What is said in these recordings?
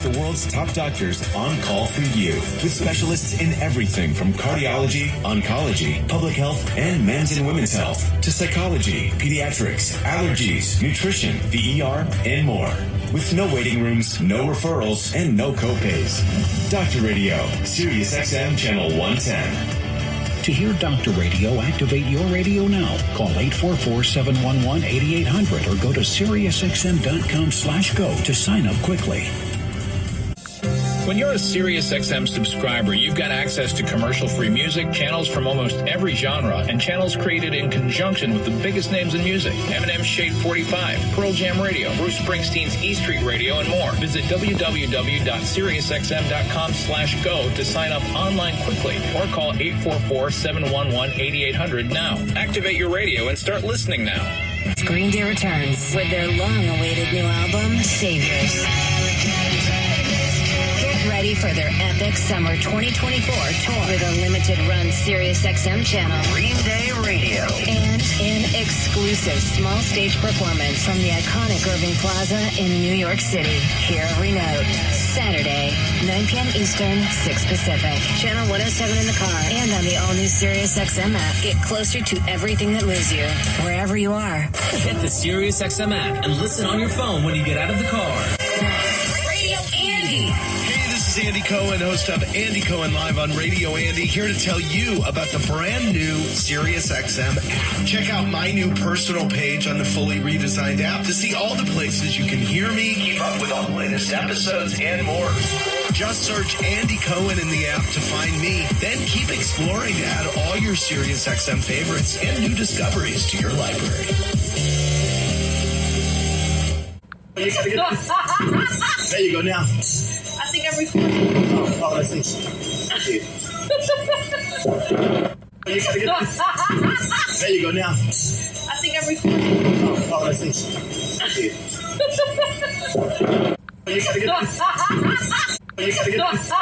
The world's top doctors on call for you, with specialists in everything from cardiology, oncology, public health, and men's and women's health, to psychology, pediatrics, allergies, nutrition, the ER, and more. With no waiting rooms, no referrals, and no copays. Dr. Radio, Sirius XM Channel 110. To hear Dr. Radio, activate your radio now. Call 844-711-8800 or go to SiriusXM.com/go to sign up quickly. When you're a SiriusXM subscriber, you've got access to commercial-free music, channels from almost every genre, and channels created in conjunction with the biggest names in music. Eminem's Shade 45, Pearl Jam Radio, Bruce Springsteen's E Street Radio, and more. Visit www.siriusxm.com/go to sign up online quickly or call 844-711-8800 now. Activate your radio and start listening now. Green Day returns with their long-awaited new album, Saviors. Ready for their epic summer 2024 tour with a limited-run SiriusXM channel, Green Day Radio, and an exclusive small-stage performance from the iconic Irving Plaza in New York City. Hear every note. Saturday, 9 p.m. Eastern, 6 Pacific. Channel 107 in the car and on the all-new SiriusXM app. Get closer to everything that moves you, wherever you are. Get the SiriusXM app and listen on your phone when you get out of the car. Radio Andy. This is Andy Cohen, host of Andy Cohen Live on Radio Andy, here to tell you about the brand new SiriusXM app. Check out my new personal page on the fully redesigned app to see all the places you can hear me, keep up with all the latest episodes, and more. Just search Andy Cohen in the app to find me. Then keep exploring to add all your SiriusXM favorites and new discoveries to your library. You gotta get this. There you go now. I think I'm recording. Oh, I see. You gotta get this. There you go now. I think I'm recording. Oh, I see. You gotta get this. You gotta get this.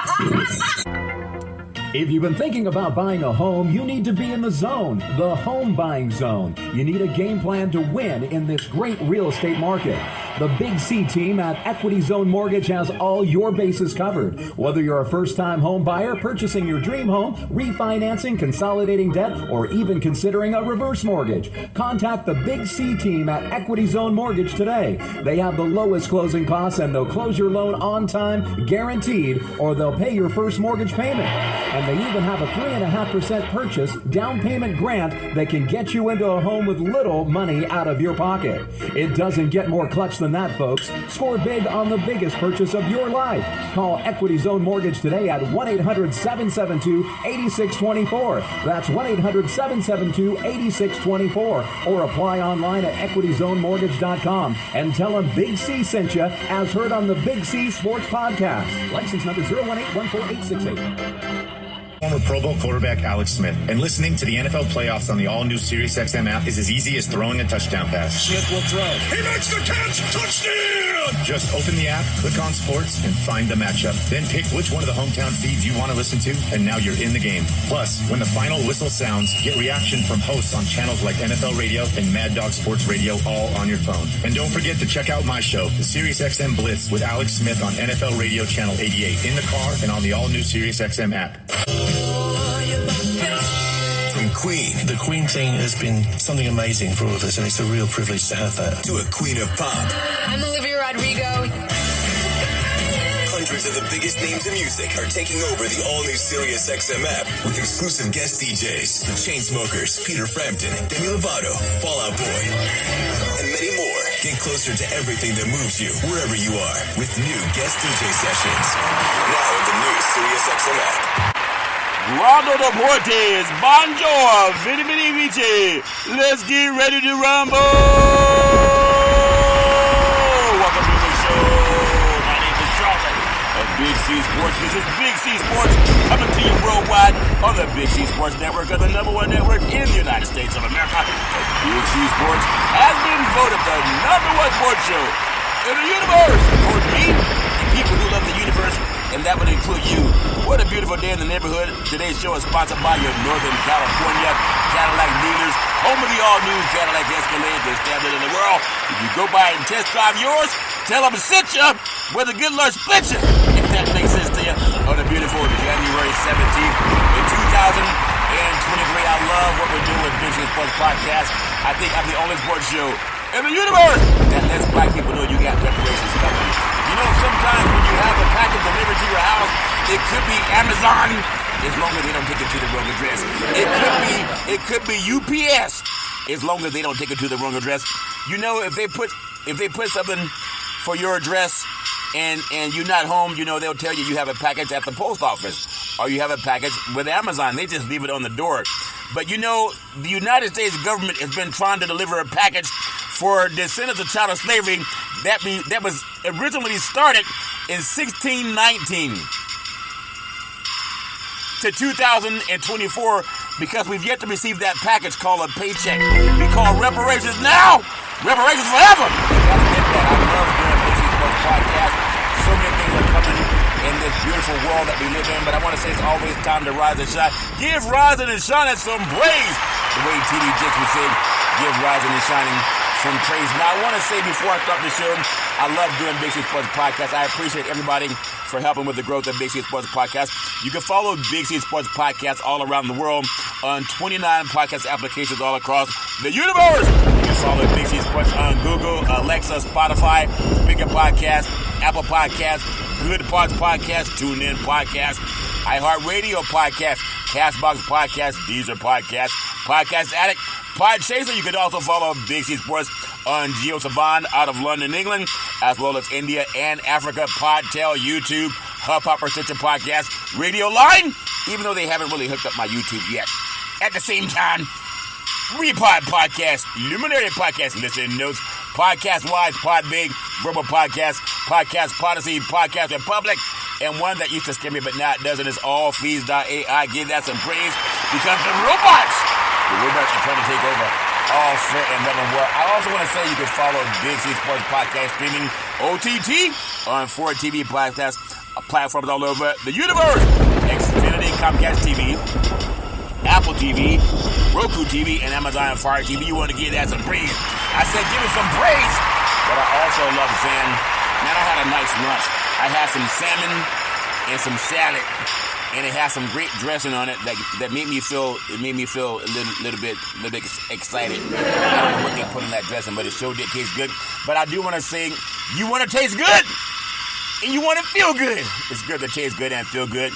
If you've been thinking about buying a home, you need to be in the zone, the home buying zone. You need a game plan to win in this great real estate market. The Big C team at Equity Zone Mortgage has all your bases covered. Whether you're a first-time home buyer, purchasing your dream home, refinancing, consolidating debt, or even considering a reverse mortgage, contact the Big C team at Equity Zone Mortgage today. They have the lowest closing costs and they'll close your loan on time, guaranteed, or they'll pay your first mortgage payment. And they even have a 3.5% purchase down payment grant that can get you into a home with little money out of your pocket. It doesn't get more clutch than that, folks. Score big on the biggest purchase of your life. Call Equity Zone Mortgage today at 1-800-772-8624. That's 1-800-772-8624. Or apply online at equityzonemortgage.com and tell them Big C sent you, as heard on the Big C Sports Podcast. License number 018148668. Former Pro Bowl quarterback Alex Smith, and listening to the NFL playoffs on the all-new SiriusXM app is as easy as throwing a touchdown pass. Smith will throw. He makes the catch! Touchdown! Just open the app, click on sports, and find the matchup. Then pick which one of the hometown feeds you want to listen to, and now you're in the game. Plus, when the final whistle sounds, get reaction from hosts on channels like NFL Radio and Mad Dog Sports Radio, all on your phone. And don't forget to check out my show, the SiriusXM Blitz with Alex Smith on NFL Radio Channel 88, in the car and on the all-new SiriusXM app. From Queen. The Queen thing has been something amazing for all of us, and it's a real privilege to have that. To a Queen of Pop. I'm Olivia Rodrigo. Hundreds of the biggest names in music are taking over the all-new SiriusXM app with exclusive guest DJs. The Chainsmokers, Peter Frampton, Demi Lovato, Fall Out Boy, and many more. Get closer to everything that moves you, wherever you are, with new guest DJ sessions. Now in the new SiriusXM app. Guardo Deportes, Bonjour, Vini Vini Vici. Let's get ready to rumble. Welcome to the show. My name is Charlie of Big C Sports. This is Big C Sports coming to you worldwide on the Big C Sports Network, of the #1 network in the United States of America. Big C Sports has been voted the #1 sports show in the universe. For me, and people who love the universe, and that would include you. What a beautiful day in the neighborhood. Today's show is sponsored by your Northern California Cadillac dealers, home of the all-new Cadillac Escalade, the standard in the world. If you go by and test drive yours, tell them to sit you where the good Lord split you. If that makes sense to you, on a beautiful January 17th in 2023. I love what we're doing with Big C Sports Podcast. I think I'm the only sports show in the universe that lets black people know you got reparations coming. You know, sometimes when you have a package delivered to your house, it could be Amazon, as long as they don't take it to the wrong address. It could be UPS, as long as they don't take it to the wrong address. You know, if they put something for your address and you're not home, you know, they'll tell you have a package at the post office or you have a package with Amazon. They just leave it on the door. But you know, the United States government has been trying to deliver a package for descendants of child slavery that was originally started in 1619 to 2024, because we've yet to receive that package called a paycheck. We call reparations now, reparations forever. You gotta get that. I love doing Big C Sports Podcast. So many things are coming in this beautiful world that we live in, but I want to say it's always time to rise and shine. Give rising and shining some praise. The way TD Jakes would say, give rising and shining some praise. Now, I want to say before I start the show, I love doing Big C Sports Podcast. I appreciate everybody for helping with the growth of Big C Sports Podcast. You can follow Big C Sports Podcast all around the world on 29 podcast applications all across the universe. You can follow Big C Sports on Google, Alexa, Spotify, Speaker Podcast, Apple Podcast, Good Parts Podcast, TuneIn Podcast, iHeartRadio Podcast, Castbox Podcast, Deezer Podcast, Podcast Addict, Podchaser. You can also follow Big C Sports on Geo Savan out of London, England, as well as India and Africa, Podtail, YouTube, Hubhopper, Stitcher Podcast, Radio Line, even though they haven't really hooked up my YouTube yet. At the same time, Repod Podcast, Luminary Podcast, Listen Notes, Podcast Wise, Pod Big, Verbal Podcast, Podcast Podyssey, Podcast Republic, and one that used to scare me but now it doesn't is AllFees.ai. Give that some praise because the robots are trying to take over all fair and level world. I also want to say you can follow Big C Sports Podcast streaming OTT on 4 TV platforms all over the universe. Xfinity, Comcast TV, Apple TV, Roku TV, and Amazon Fire TV. You want to give that some praise. I said give it some praise. But I also love saying, man, I had a nice lunch. I had some salmon and some salad, and it has some great dressing on it that made me feel a little bit excited. I don't know what they put in that dressing, but it sure did taste good. But I do want to say, you want to taste good, and you want to feel good. It's good to taste good and feel good.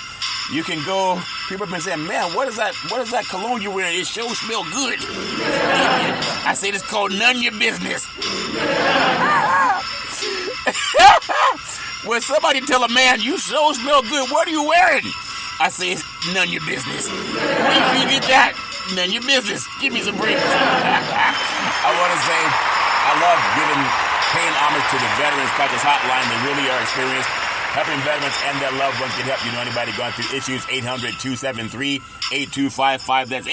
You can go. People have been saying, man, what is that cologne you're wearing? It sure smells good. I say it's called None Your Business. When somebody tell a man, you sure smell good, what are you wearing? I say, it's none your business. Where do you get that? None your business. Give me some break. I want to say, I love paying homage to the Veterans Crisis Hotline. They really are experienced, helping veterans and their loved ones get help. You know anybody going through issues, 800-273-8255. That's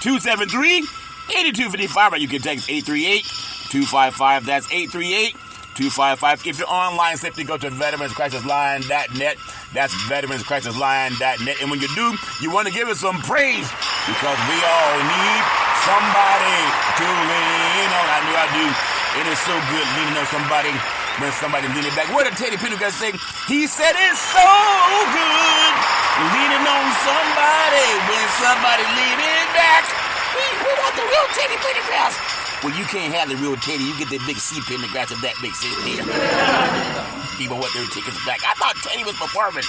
800-273-8255. Or you can text 838-255. That's 838-255. If you're online, simply go to veteranscrisisline.net. That's veteranscrisisline.net. And when you do, you want to give us some praise because we all need somebody to lean on. I knew I do. It is so good leaning on somebody when somebody leaning back. What did Teddy Pendergrass say? He said it's so good leaning on somebody when somebody leaning back. We want the real Teddy Pendergrass. Well, you can't have the real Teddy. You get the big C Pendergrass of that big C there. People want their tickets back. I thought Teddy was performing.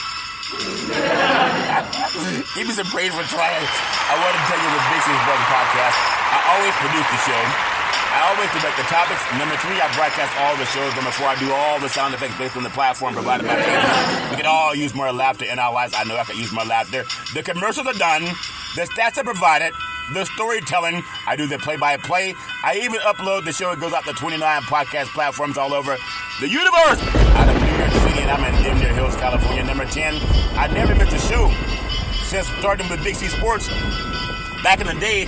Give me some praise for trying. I want to tell you the Big C Sports Podcast. I always produce the show. I always direct the topics. Number 3, I broadcast all the shows. Number 4, I do all the sound effects based on the platform provided by the agents. We can all use more laughter in our lives. I know I can use more laughter. The commercials are done. The stats are provided. The storytelling. I do the play-by-play. I even upload the show. It goes out to 29 podcast platforms all over the universe. Out of New York City, and I'm in Denver Hills, California. Number 10, I never missed a show since starting with Big C Sports back in the day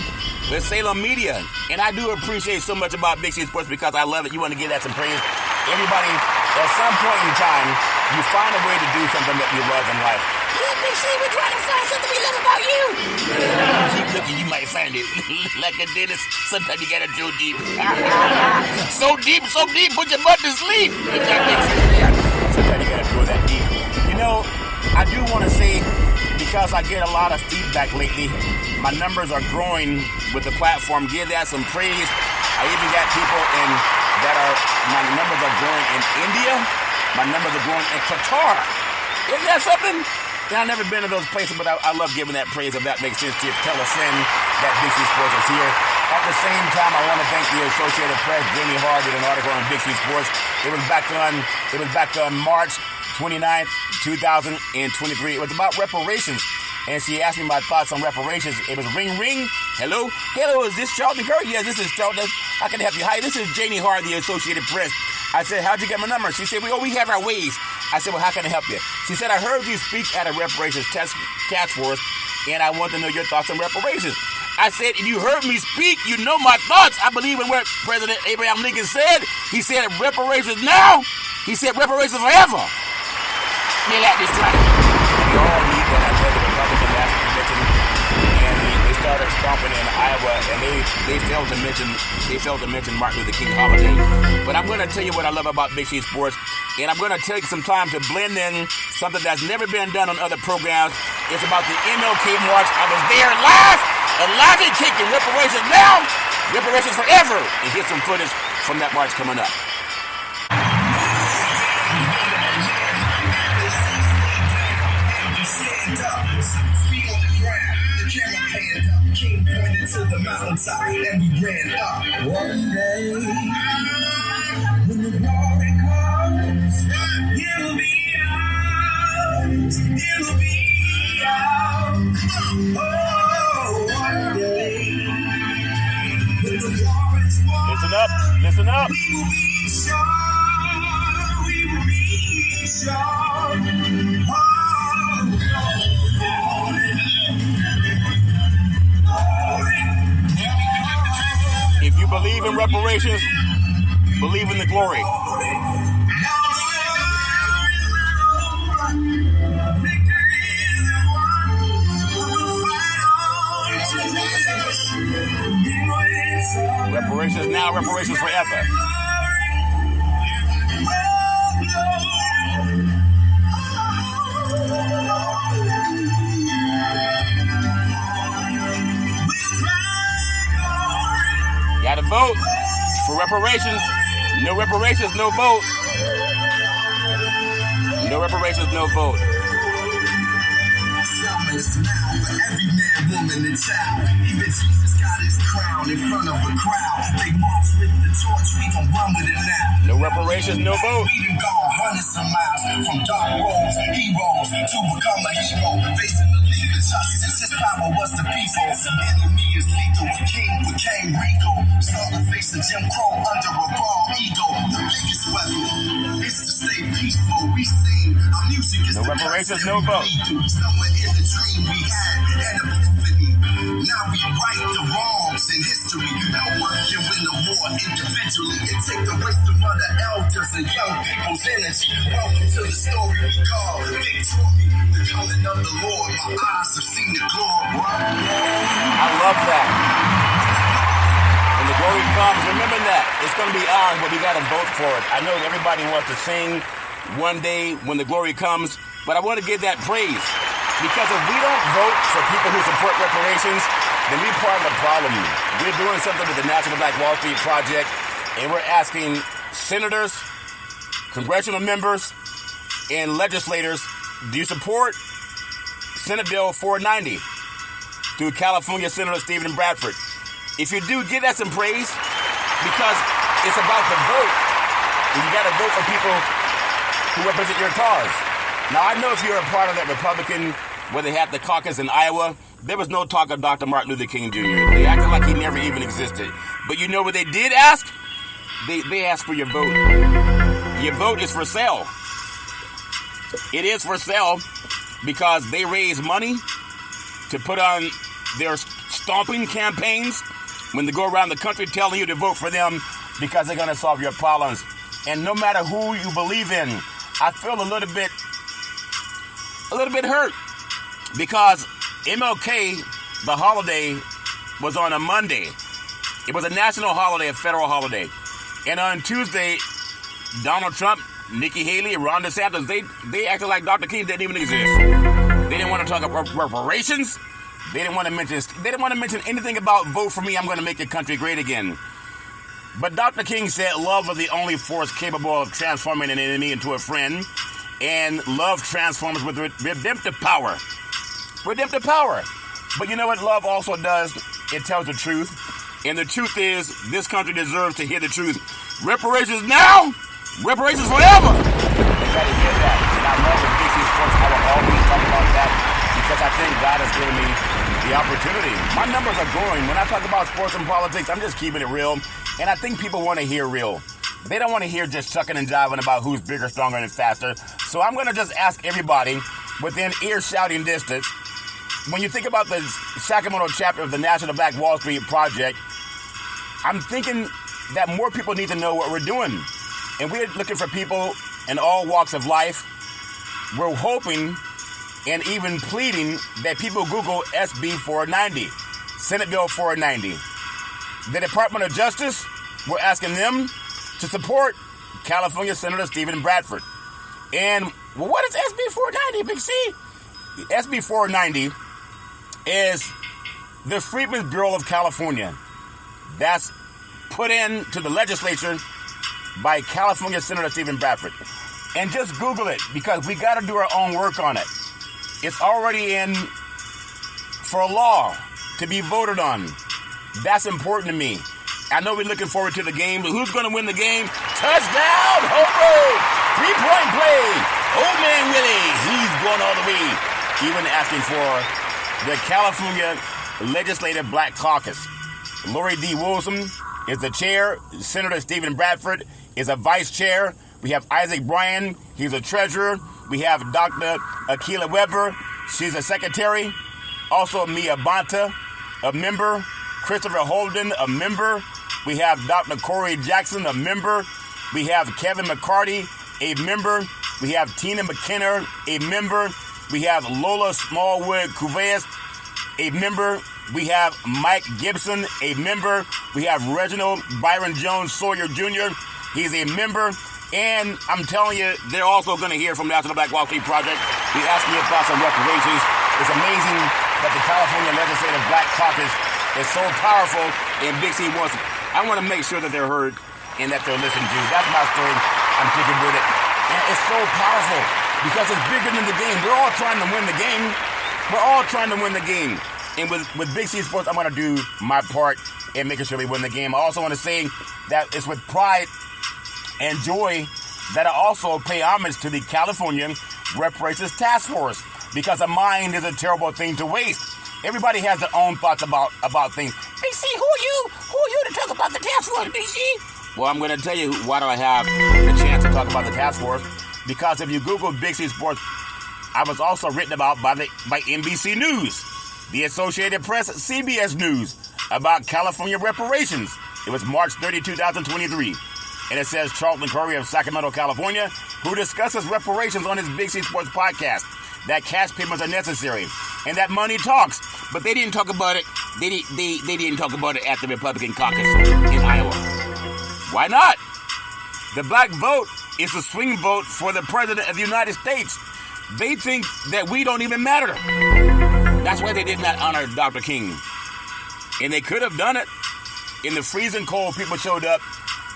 with Salem Media. And I do appreciate so much about Big C Sports because I love it. You want to give that some praise. Everybody, at some point in time, you find a way to do something that you love in life. Yeah, Big C, we're trying to find something we love about you. Keep looking, you might find it. Like a dentist, sometimes you gotta go deep. So deep, put your butt to sleep. If that makes sense there. Sometimes you gotta go that deep. You know, I do want to say, because I get a lot of feedback lately, my numbers are growing with the platform. Give that some praise. I even got people my numbers are growing in India. My numbers are growing in Qatar. Isn't that something? Yeah, I've never been to those places, but I love giving that praise. If that makes sense to you, tell a friend that Big C Sports is here. At the same time, I want to thank the Associated Press. Jamie Hard did an article on Big C Sports. It was back on March 29th, 2023. It was about reparations. And she asked me my thoughts on reparations. It was ring, ring. Hello? Hello, is this Charlton Curry? Yes, this is Charlton. How can I help you? Hi, this is Janie Hard, the Associated Press. I said, how'd you get my number? She said, we have our ways. I said, well, how can I help you? She said, I heard you speak at a reparations task force, and I want to know your thoughts on reparations. I said, if you heard me speak, you know my thoughts. I believe in what President Abraham Lincoln said. He said, reparations now. He said, reparations forever. Me like this time. We all need that. I know the Republican National Convention, and they started stomping in Iowa, and they failed to mention Martin Luther King holiday. But I'm going to tell you what I love about Big C Sports, and I'm going to take some time to blend in something that's never been done on other programs. It's about the MLK March. I was there live and kicking. Reparations now, reparations forever. And here's some footage from that march coming up. King pointed to the mountaintop and we ran up. One day, when the glory comes, you'll be ours. You'll be ours. Oh, one day, when the glory's won, listen up. We will be strong. We will be strong. If you believe in reparations, believe in the glory. Reparations now, reparations forever. Gotta vote for reparations. No reparations, no vote. No reparations, no vote. Is now for every man, woman, and child. Even Jesus got his crown in front of a crowd. They march with the torch, we gon' run with it now. No reparations, no vote. We done gone hundreds of miles from dark roads, heroes to become a hero. Facing the league of justice, his power was the people. Enemy is lethal, a king became regal. Saw the face of Jim Crow under a bald eagle. The biggest weapon is to stay peaceful. We sing, our music is no reparations, no vote. Somewhere in the dream we had an epiphany. Now we right the wrongs in history. No one can win the war individually. It takes the wisdom of the elders and young people's energy. Welcome to the story we call victory. The coming of the Lord. My eyes have seen the glory. I love that. When the glory comes, remember that. It's going to be ours, but we got to vote for it. I know everybody wants to sing one day when the glory comes, but I want to give that praise. Because if we don't vote for people who support reparations, then we're part of the problem. We're doing something with the National Black Wall Street Project, and we're asking senators, congressional members, and legislators, do you support Senate Bill 490 through California Senator Stephen Bradford? If you do, give that some praise, because it's about the vote. And you got to vote for people who represent your cause. Now, I know if you're a part of that Republican, where they had the caucus in Iowa, there was no talk of Dr. Martin Luther King Jr. They acted like he never even existed. But you know what they did ask? They asked for your vote. Your vote is for sale. It is for sale because they raise money to put on their stomping campaigns when they go around the country telling you to vote for them because they're going to solve your problems. And no matter who you believe in, I feel a little bit hurt because MLK, the holiday, was on a Monday. It was a national holiday, a federal holiday. And on Tuesday, Donald Trump, Nikki Haley, Ron DeSantis, they acted like Dr. King didn't even exist. They didn't want to talk about reparations. They didn't want to mention anything about vote for me, I'm going to make your country great again. But Dr. King said love is the only force capable of transforming an enemy into a friend, and love transforms with redemptive power. Redemptive power. But you know what love also does? It tells the truth. And the truth is, this country deserves to hear the truth. Reparations now, reparations forever. They got to hear that. And I love the Big C Sports. I will always talk about that because I think God has given me the opportunity. My numbers are growing. When I talk about sports and politics, I'm just keeping it real. And I think people want to hear real. They don't want to hear just chucking and jiving about who's bigger, stronger, and faster. So I'm going to just ask everybody within ear-shouting distance, when you think about the Sacramento chapter of the National Black Wall Street Project, I'm thinking that more people need to know what we're doing. And we're looking for people in all walks of life. We're hoping and even pleading that people Google SB 490, Senate Bill 490. The Department of Justice, we're asking them to support California Senator Stephen Bradford. And what is SB 490, Big C? SB 490 is the Freedmen's Bureau of California. That's put into the legislature by California Senator Stephen Bradford. And just Google it because we got to do our own work on it. It's already in for a law to be voted on. That's important to me. I know we're looking forward to the game, but who's going to win the game? Touchdown! Home run! Three-point play! Old man Willie, he's going all the way. Even asking for the California Legislative Black Caucus. Lori D. Wilson is the chair. Senator Stephen Bradford is a vice chair. We have Isaac Bryan. He's a treasurer. We have Dr. Akilah Weber. She's a secretary. Also, Mia Bonta, a member. Christopher Holden, a member. We have Dr. Corey Jackson, a member. We have Kevin McCarty, a member. We have Tina McKenna, a member. We have Lola Smallwood Cuevas, a member. We have Mike Gibson, a member. We have Reginald Byron Jones Sawyer Jr. He's a member. And I'm telling you, they're also going to hear from the National Black Wall Street Project. We asked me your thoughts on reparations. It's amazing that the California Legislative Black Caucus is so powerful, and Big C wants, I want to make sure that they're heard and that they're listened to. That's my story. I'm sticking with it. And it's so powerful because it's bigger than the game. We're all trying to win the game. We're all trying to win the game. And with Big C Sports, I'm going to do my part in making sure we win the game. I also want to say that it's with pride and joy that I also pay homage to the California Reparations Task Force because a mind is a terrible thing to waste. Everybody has their own thoughts about things. Big C, who are you? Who are you to talk about the task force, Big C? Well, I'm going to tell you why do I have the chance to talk about the task force. Because if you Google Big C Sports, I was also written about by NBC News, the Associated Press, CBS News, about California reparations. It was March 30, 2023. And it says Charlton Curry of Sacramento, California, who discusses reparations on his Big C Sports podcast, that cash payments are necessary and that money talks. But they didn't talk about it. They didn't talk about it at the Republican caucus in Iowa. Why not? The black vote is a swing vote for the President of the United States. They think that we don't even matter. That's why they did not honor Dr. King. And they could have done it. In the freezing cold, people showed up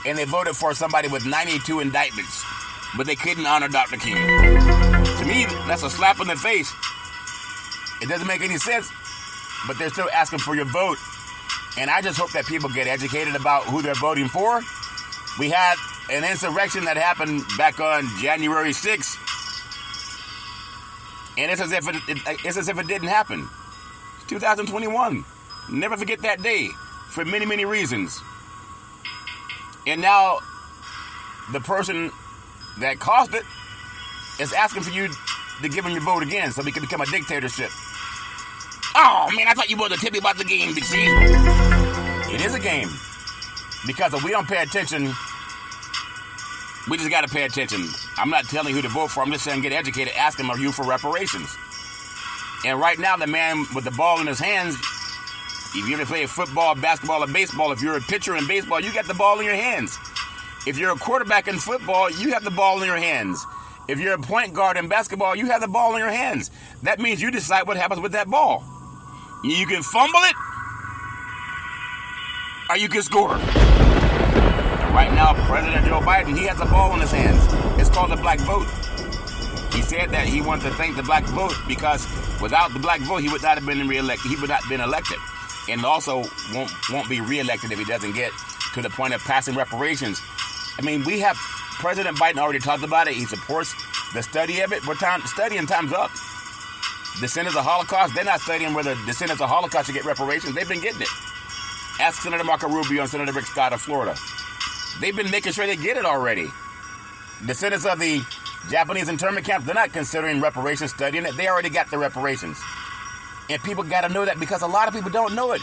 and they voted for somebody with 92 indictments. But they couldn't honor Dr. King. To me, that's a slap in the face. It doesn't make any sense, but they're still asking for your vote. And I just hope that people get educated about who they're voting for. We had an insurrection that happened back on January 6th. And it's as if it didn't happen. It's 2021. Never forget that day for many, many reasons. And now the person that caused it is asking for you to give him your vote again so we can become a dictatorship. Oh, man, I thought you wanted to tell me about the game, Big C. It is a game. Because if we don't pay attention, we just got to pay attention. I'm not telling you who to vote for. I'm just saying get educated. Ask them, are you for reparations? And right now, the man with the ball in his hands, if you ever play football, basketball, or baseball, if you're a pitcher in baseball, you got the ball in your hands. If you're a quarterback in football, you have the ball in your hands. If you're a point guard in basketball, you have the ball in your hands. That means you decide what happens with that ball. You can fumble it, or you can score. And right now, President Joe Biden, he has the ball in his hands. It's called the black vote. He said that he wanted to thank the black vote because without the black vote, he would not have been reelected. He would not have been elected, and also won't be reelected if he doesn't get to the point of passing reparations. I mean, we have President Biden already talked about it. He supports the study of it. Studying time's up. Descendants of Holocaust, they're not studying whether descendants of Holocaust should get reparations. They've been getting it. Ask Senator Marco Rubio and Senator Rick Scott of Florida. They've been making sure they get it already. Descendants of the Japanese internment camps, they're not considering reparations, studying it. They already got the reparations. And people got to know that because a lot of people don't know it.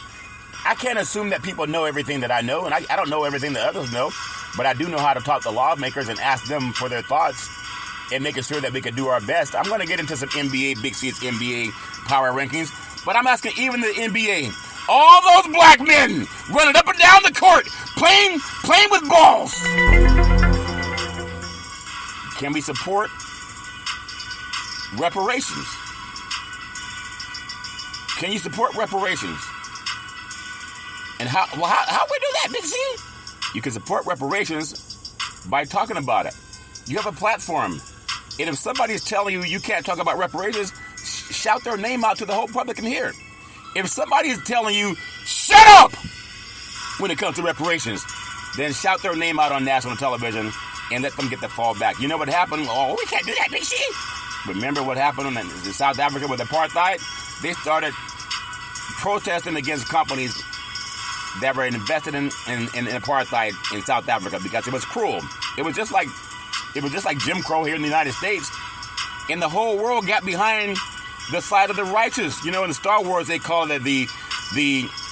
I can't assume that people know everything that I know, and I don't know everything that others know, but I do know how to talk to lawmakers and ask them for their thoughts and making sure that we can do our best. I'm going to get into some NBA, Big C's NBA power rankings, but I'm asking even the NBA, all those black men running up and down the court, playing with balls. Can we support reparations? Can you support reparations? And how we do that, Big C? You can support reparations by talking about it. You have a platform. And if somebody's telling you you can't talk about reparations, shout their name out to the whole public and hear it. If somebody's telling you, shut up when it comes to reparations, then shout their name out on national television and let them get the fall back. You know what happened? Oh, we can't do that, Big C. Remember what happened in South Africa with apartheid? They started protesting against companies that were invested in apartheid in South Africa because it was cruel. It was just like Jim Crow here in the United States, and the whole world got behind the side of the righteous. You know, in Star Wars they call it they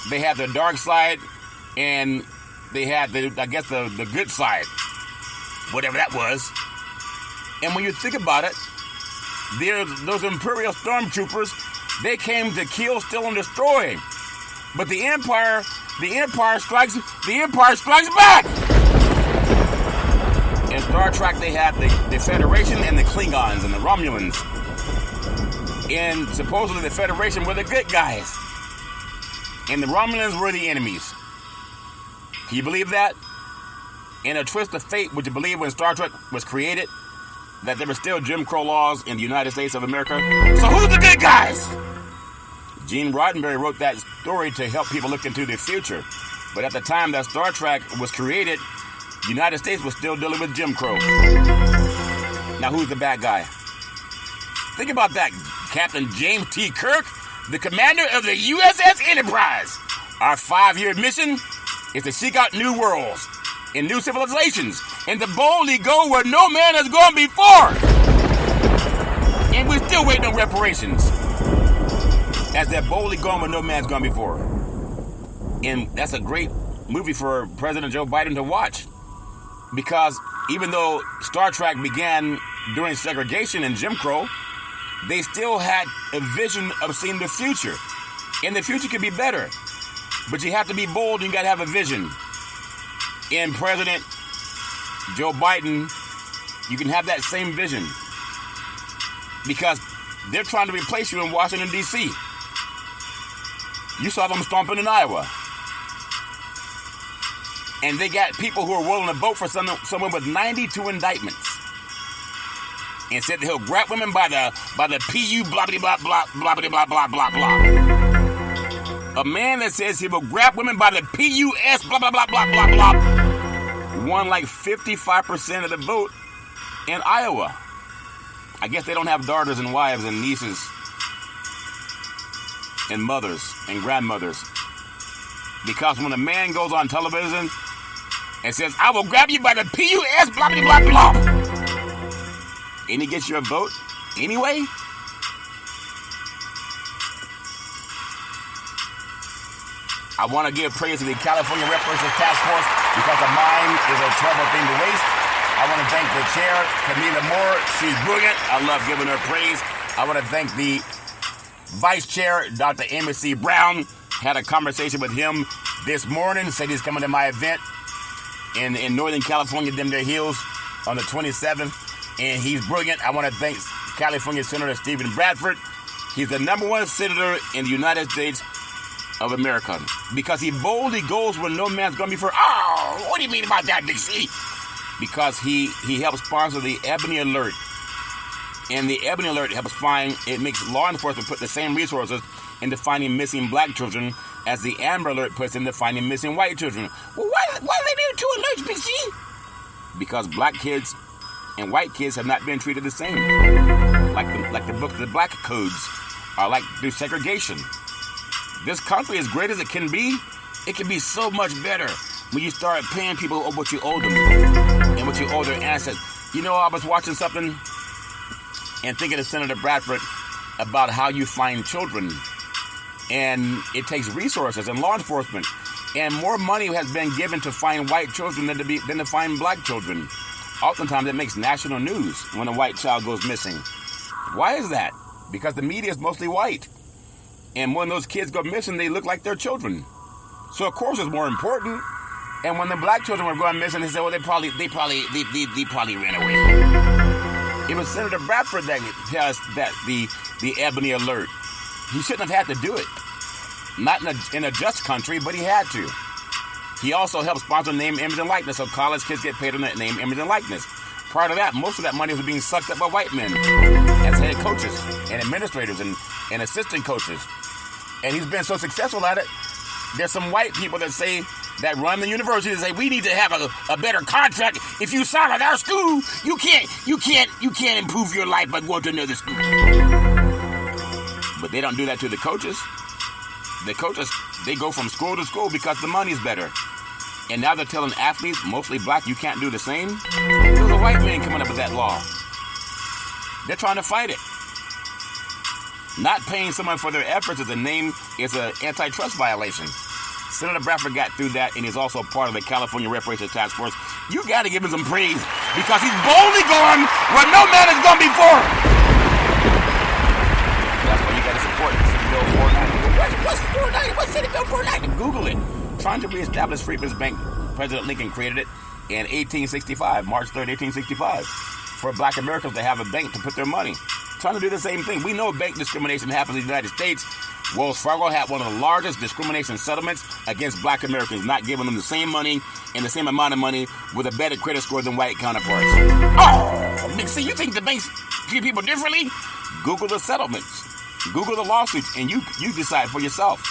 had the dark side, and they had the good side, whatever that was. And when you think about it, those Imperial stormtroopers, they came to kill, steal, and destroy. But the Empire strikes back. In Star Trek, they had the Federation and the Klingons and the Romulans. And supposedly the Federation were the good guys. And the Romulans were the enemies. Can you believe that? In a twist of fate, would you believe when Star Trek was created that there were still Jim Crow laws in the United States of America? So who's the good guys? Gene Roddenberry wrote that story to help people look into the future. But at the time that Star Trek was created, the United States was still dealing with Jim Crow. Now who's the bad guy? Think about that. Captain James T. Kirk, the commander of the USS Enterprise. Our 5-year mission is to seek out new worlds and new civilizations and to boldly go where no man has gone before. And we're still waiting on reparations. As they're boldly going where no man's gone before. And that's a great movie for President Joe Biden to watch. Because even though Star Trek began during segregation and Jim Crow, they still had a vision of seeing the future. And the future could be better. But you have to be bold and you got to have a vision. And President Joe Biden, you can have that same vision. Because they're trying to replace you in Washington, D.C. You saw them stomping in Iowa. And they got people who are willing to vote for someone with 92 indictments. And said that he'll grab women by the PU blah blah blah blah blah blah blah blah blah. A man that says he will grab women by the PUS blah blah blah blah blah blah won like 55% of the vote in Iowa. I guess they don't have daughters and wives and nieces and mothers and grandmothers. Because when a man goes on television and says, I will grab you by the PUS blah blah blah blah, and he gets your vote anyway? I want to give praise to the California Reparations Task Force because a mind is a terrible thing to waste. I want to thank the chair, Camila Moore. She's brilliant. I love giving her praise. I want to thank the vice chair, Dr. Amy C. Brown. Had a conversation with him this morning. Said he's coming to my event in Northern California, Denver Hills, on the 27th. And he's brilliant. I want to thank California Senator Stephen Bradford. He's the #1 senator in the United States of America because he boldly goes where no man's going before. Oh, what do you mean about that, Big C? Because he helps sponsor the Ebony Alert. And the Ebony Alert helps find, it makes law enforcement put the same resources into finding missing black children as the Amber Alert puts into finding missing white children. Well, why do they do 2 alerts, Big C? Because black kids and white kids have not been treated the same. Like the book, the black codes are like through segregation. This country, as great as it can be so much better when you start paying people what you owe them and what you owe their ancestors. You know, I was watching something and thinking of Senator Bradford about how you find children. And it takes resources and law enforcement. And more money has been given to find white children than to find black children. Oftentimes it makes national news when a white child goes missing. Why is that? Because the media is mostly white. And when those kids go missing, they look like their children. So of course it's more important. And when the black children were going missing, they said, well, they probably ran away. It was Senator Bradford that tell us that the Ebony Alert. He shouldn't have had to do it. Not in a just country, but he had to. He also helped sponsor name, image, and likeness, so college kids get paid on that name, image, and likeness. Prior to that, most of that money was being sucked up by white men as head coaches and administrators and assistant coaches. And he's been so successful at it, there's some white people that run the university that say, we need to have a better contract. If you sign at our school, you can't improve your life by going to another school. But they don't do that to the coaches. The coaches, they go from school to school because the money's better. And now they're telling athletes, mostly black, you can't do the same. There's a white man coming up with that law. They're trying to fight it. Not paying someone for their efforts is an antitrust violation. Senator Bradford got through that, and he's also part of the California Reparations Task Force. You got to give him some praise because he's boldly going where no man has gone before. That's why you got to support Senate Bill 490. What's 490? What's Senate Bill 490? Google it. Trying to reestablish Freedmen's Bank. President Lincoln created it in 1865, March 3rd, 1865, for black Americans to have a bank to put their money. Trying to do the same thing. We know bank discrimination happens in the United States. Wells Fargo had one of the largest discrimination settlements against black Americans, not giving them the same money and the same amount of money with a better credit score than white counterparts. Oh, Big C, you think the banks treat people differently? Google the settlements. Google the lawsuits, and you decide for yourself.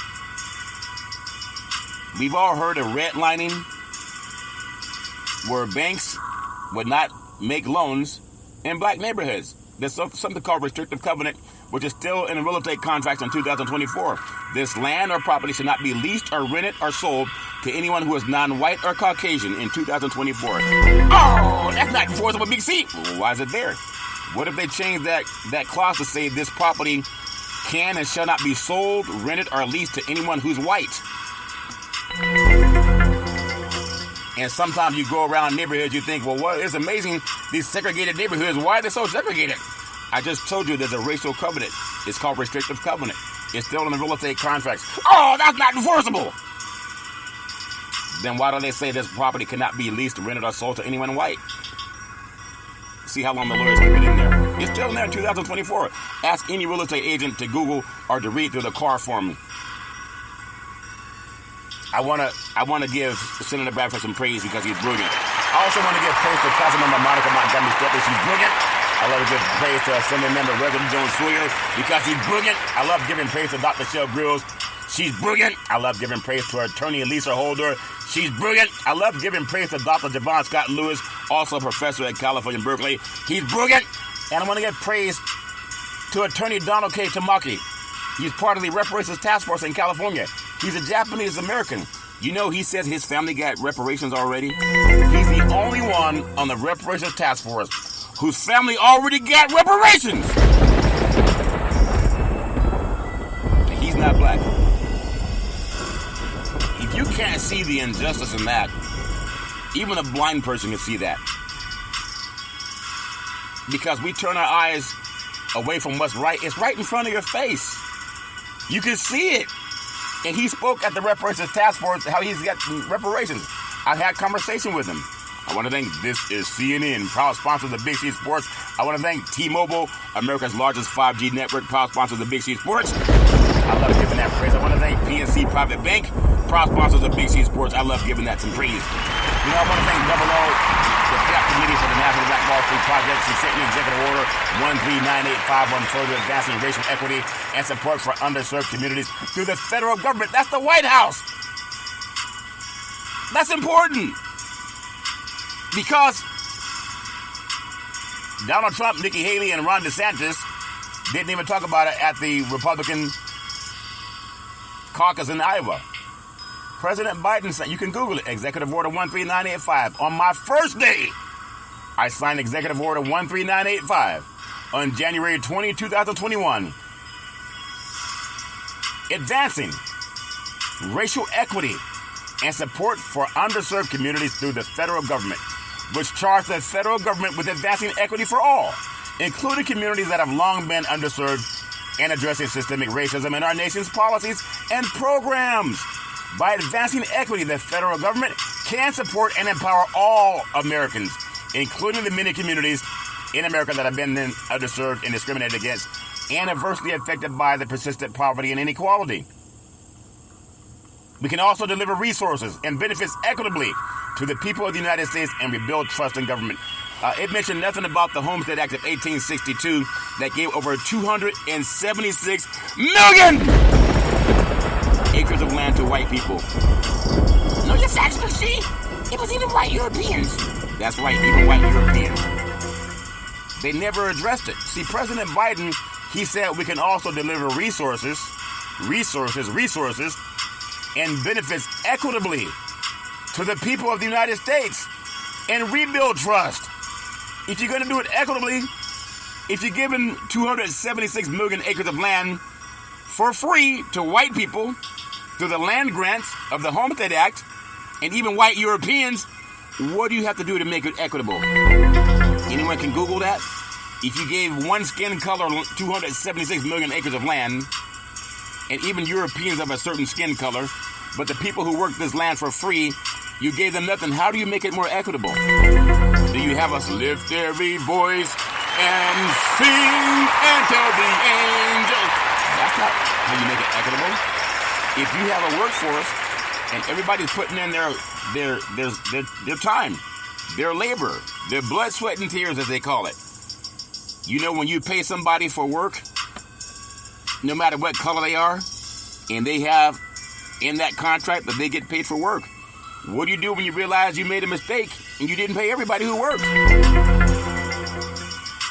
We've all heard of redlining, where banks would not make loans in black neighborhoods. There's something called restrictive covenant, which is still in real estate contracts in 2024. This land or property should not be leased or rented or sold to anyone who is non-white or Caucasian in 2024. Oh, that's not enforceable, Big C. Well, why is it there? What if they change that clause to say this property can and shall not be sold, rented, or leased to anyone who's white? And sometimes you go around neighborhoods, you think, well, what is amazing, these segregated neighborhoods, why are they so segregated? I just told you there's a racial covenant. It's called restrictive covenant. It's still in the real estate contracts. Oh, that's not enforceable. Then why do they say this property cannot be leased, rented, or sold to anyone white? See how long the lawyers keep it in there. It's still in there in 2024. Ask any real estate agent to Google or to read through the car for me. I want to give Senator Bradford some praise because he's brilliant. I also want to give praise to Councilmember Monica Montgomery Stepley. She's brilliant. I love to give praise to Assemblymember Reverend Jones Sawyer because he's brilliant. I love giving praise to Dr. Shell Grills. She's brilliant. I love giving praise to our attorney Lisa Holder. She's brilliant. I love giving praise to Dr. Javon Scott Lewis, also a professor at California Berkeley. He's brilliant. And I want to give praise to attorney Donald K. Tamaki. He's part of the Reparations Task Force in California. He's a Japanese American. You know, he says his family got reparations already. He's the only one on the Reparations Task Force whose family already got reparations. And he's not black. If you can't see the injustice in that, even a blind person can see that. because we turn our eyes away from what's right. It's right in front of your face. You can see it. And he spoke at the Reparations Task Force how he's got reparations. I had conversation with him. I want to thank, this is CNN, proud sponsor of the Big C Sports. I want to thank T-Mobile, America's largest 5G network, proud sponsor of the Big C Sports. I love giving that praise. I want to thank PNC Private Bank, proud sponsors of Big C Sports. I love giving that some praise. You know, I want to thank Double O, the FIAP Committee for the National Black Wall Street Project, who sent me Executive Order 13985 on further advancing racial equity and support for underserved communities through the federal government. That's the White House. That's important. Because Donald Trump, Nikki Haley, and Ron DeSantis didn't even talk about it at the Republican caucus in Iowa. President Biden said, you can Google it, Executive Order 13985. On my first day, I signed Executive Order 13985 on January 20, 2021. Advancing racial equity and support for underserved communities through the federal government, which charged the federal government with advancing equity for all, including communities that have long been underserved, and addressing systemic racism in our nation's policies and programs. By advancing equity, the federal government can support and empower all Americans, including the many communities in America that have been underserved and discriminated against, and adversely affected by the persistent poverty and inequality. We can also deliver resources and benefits equitably to the people of the United States and rebuild trust in government. It mentioned nothing about the Homestead Act of 1862 that gave over 276 million acres of land to white people. No, your facts, but see, it was even white Europeans. That's right, even white Europeans. They never addressed it. See, President Biden, he said we can also deliver resources, and benefits equitably to the people of the United States and rebuild trust. If you're going to do it equitably, if you're giving 276 million acres of land for free to white people through the land grants of the Homestead Act and even white Europeans, what do you have to do to make it equitable? Anyone can Google that. If you gave one skin color 276 million acres of land, and even Europeans of a certain skin color, but the people who work this land for free, you gave them nothing. How do you make it more equitable? Do you have us lift every voice and sing and tell the angels? That's not how you make it equitable. If you have a workforce and everybody's putting in their time, their labor, their blood, sweat, and tears, as they call it. You know, when you pay somebody for work, no matter what color they are, and they have in that contract that they get paid for work, what do you do when you realize you made a mistake and you didn't pay everybody who worked?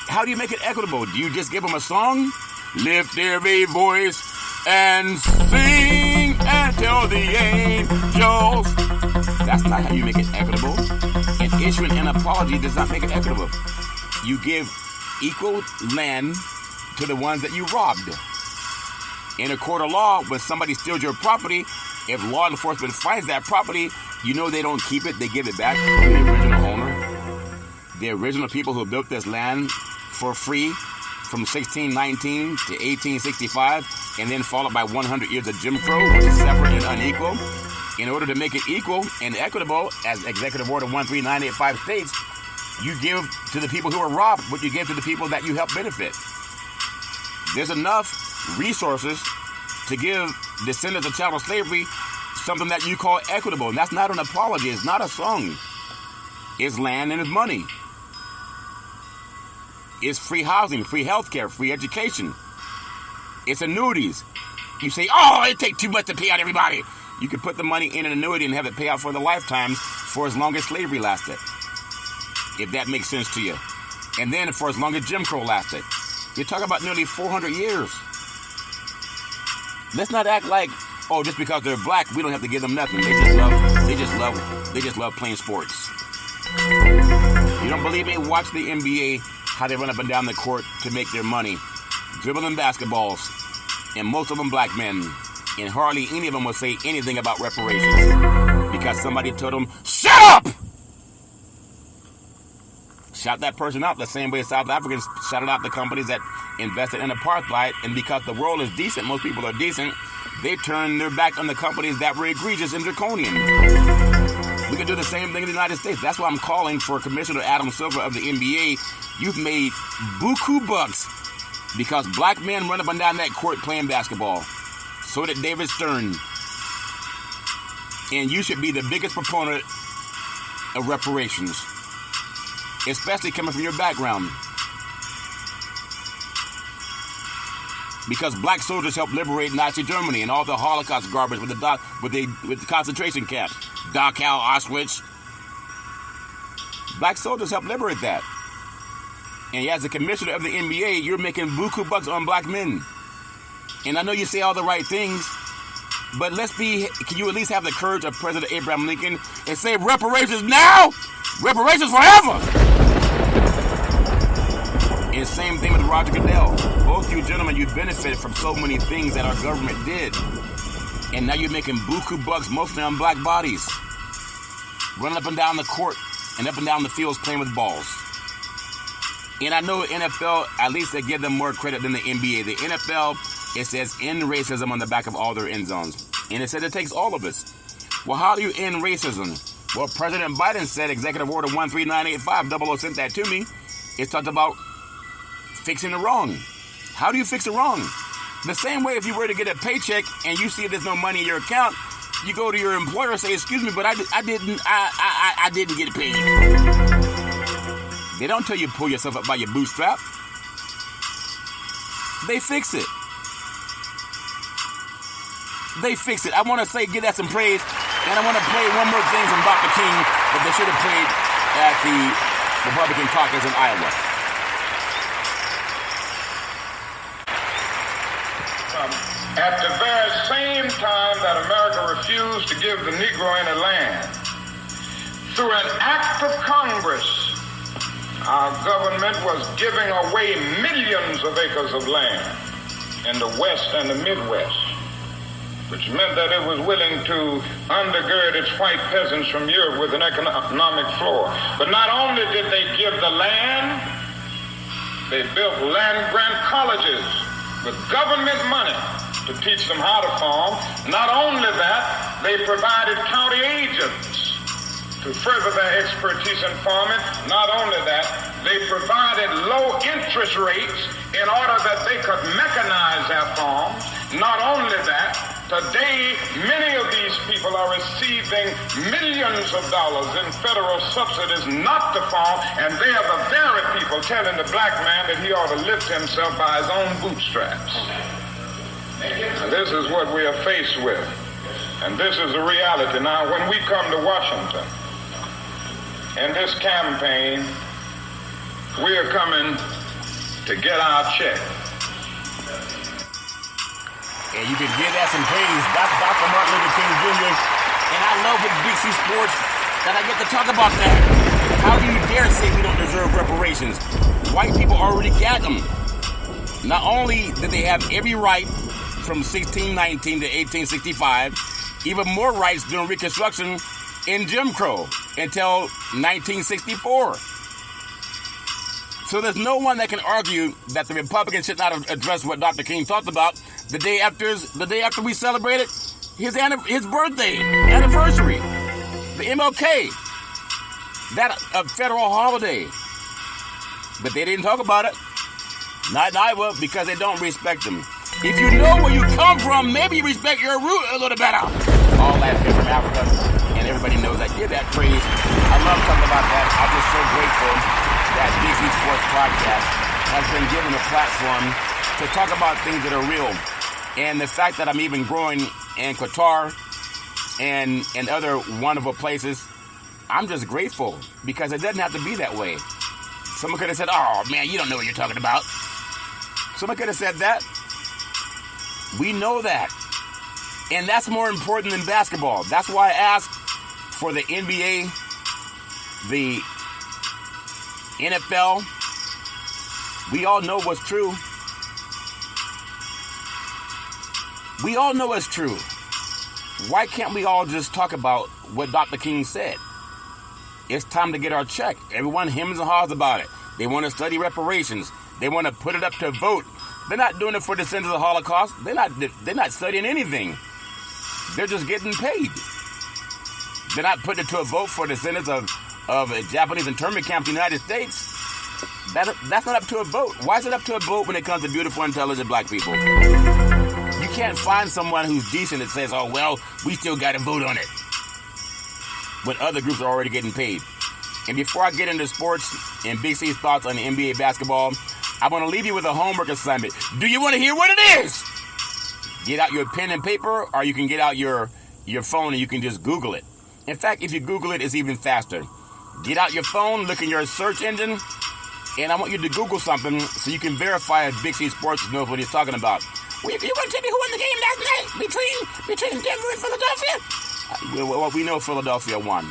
How do you make it equitable? Do you just give them a song? Lift every voice and sing and tell the angels. That's not how you make it equitable. And issuing an apology does not make it equitable. You give equal land to the ones that you robbed. In a court of law, when somebody steals your property, if law enforcement finds that property, you know they don't keep it, they give it back to the original owner. The original people who built this land for free from 1619 to 1865, and then followed by 100 years of Jim Crow, which is separate and unequal. In order to make it equal and equitable, as Executive Order 13985 states, you give to the people who are robbed what you give to the people that you help benefit. There's enough resources to give descendants of chattel slavery something that you call equitable. And that's not an apology. It's not a song. It's land and it's money. It's free housing, free health care, free education. It's annuities. You say, oh, it takes too much to pay out everybody. You can put the money in an annuity and have it pay out for the lifetimes for as long as slavery lasted. If that makes sense to you. And then for as long as Jim Crow lasted. You're talking about nearly 400 years. Let's not act like, oh, just because they're black, we don't have to give them nothing. They just love playing sports. You don't believe me? Watch the NBA, how they run up and down the court to make their money. Dribbling basketballs. And most of them black men. And hardly any of them will say anything about reparations. Because somebody told them, shut up! shout that person out the same way South Africans shouted out the companies that invested in apartheid. And because the world is decent, most people are decent, they turn their back on the companies that were egregious and draconian. We can do the same thing in the United States. That's why I'm calling for Commissioner Adam Silver of the NBA. You've made buku bucks because black men run up and down that court playing basketball. So did David Stern. And you should be the biggest proponent of reparations, especially coming from your background. Because black soldiers helped liberate Nazi Germany and all the Holocaust garbage with the concentration camps. Dachau, Auschwitz. Black soldiers helped liberate that. And as the commissioner of the NBA, you're making buku bucks on black men. And I know you say all the right things, but can you at least have the courage of President Abraham Lincoln and say reparations now? Reparations forever! And same thing with Roger Goodell. Both you gentlemen, you benefited from so many things that our government did. And now you're making buku bucks mostly on black bodies. Running up and down the court and up and down the fields playing with balls. And I know NFL, at least they give them more credit than the NBA. The NFL, it says end racism on the back of all their end zones. And it says it takes all of us. Well, how do you end racism? Well, President Biden said, Executive Order 13985, 00 sent that to me. It talked about fixing the wrong. How do you fix the wrong? The same way if you were to get a paycheck and you see there's no money in your account, you go to your employer and say, excuse me, but I didn't get paid. They don't tell you pull yourself up by your bootstrap. They fix it. They fix it. I want to say, give that some praise. And I want to play one more thing from Dr. King that they should have played at the Republican caucus in Iowa. At the very same time that America refused to give the Negro any land, through an act of Congress, our government was giving away millions of acres of land in the West and the Midwest, which meant that it was willing to undergird its white peasants from Europe with an economic floor. But not only did they give the land, they built land-grant colleges with government money to teach them how to farm. Not only that, they provided county agents to further their expertise in farming. Not only that, they provided low interest rates in order that they could mechanize their farms. Not only that, today many of these people are receiving millions of dollars in federal subsidies not to farm, and they are the very people telling the black man that he ought to lift himself by his own bootstraps. And this is what we are faced with. And this is the reality. Now, when we come to Washington, in this campaign, we are coming to get our check. And you can give that some praise. That's Dr. Martin Luther King Jr. And I love with Big C Sports that I get to talk about that. How do you dare say we don't deserve reparations? White people already got them. Not only did they have every right from 1619 to 1865, even more rights during Reconstruction in Jim Crow until 1964. So there's no one that can argue that the Republicans should not have addressed what Dr. King talked about the day after we celebrated his birthday anniversary, the MLK, that a federal holiday. But they didn't talk about it. Not in Iowa, because they don't respect them. If you know where you come from, maybe you respect your root a little better. All last people from Africa, and everybody knows I give that praise. I love talking about that. I'm just so grateful that Big C Sports Podcast has been given a platform to talk about things that are real. And the fact that I'm even growing in Qatar and other wonderful places, I'm just grateful because it doesn't have to be that way. Someone could have said, oh man, you don't know what you're talking about. Someone could have said that. We know that. And that's more important than basketball. That's why I asked for the NBA, the NFL. We all know what's true. We all know it's true. Why can't we all just talk about what Dr. King said? It's time to get our check. Everyone hems and haws about it. They want to study reparations. They want to put it up to a vote. They're not doing it for the sins of the Holocaust. They're not studying anything. They're just getting paid. They're not putting it to a vote for the descendants of Japanese internment camps in the United States. That's not up to a vote. Why is it up to a vote when it comes to beautiful, intelligent black people? You can't find someone who's decent that says, oh, well, we still got to vote on it, when other groups are already getting paid. And before I get into sports and Big C's thoughts on the NBA basketball, I want to leave you with a homework assignment. Do you want to hear what it is? Get out your pen and paper, or you can get out your phone and you can just Google it. In fact, if you Google it, it's even faster. Get out your phone, look in your search engine, and I want you to Google something so you can verify if Big C Sports knows what he's talking about. Well, you want to tell me who won the game last night between Denver and Philadelphia? Well, we know Philadelphia won.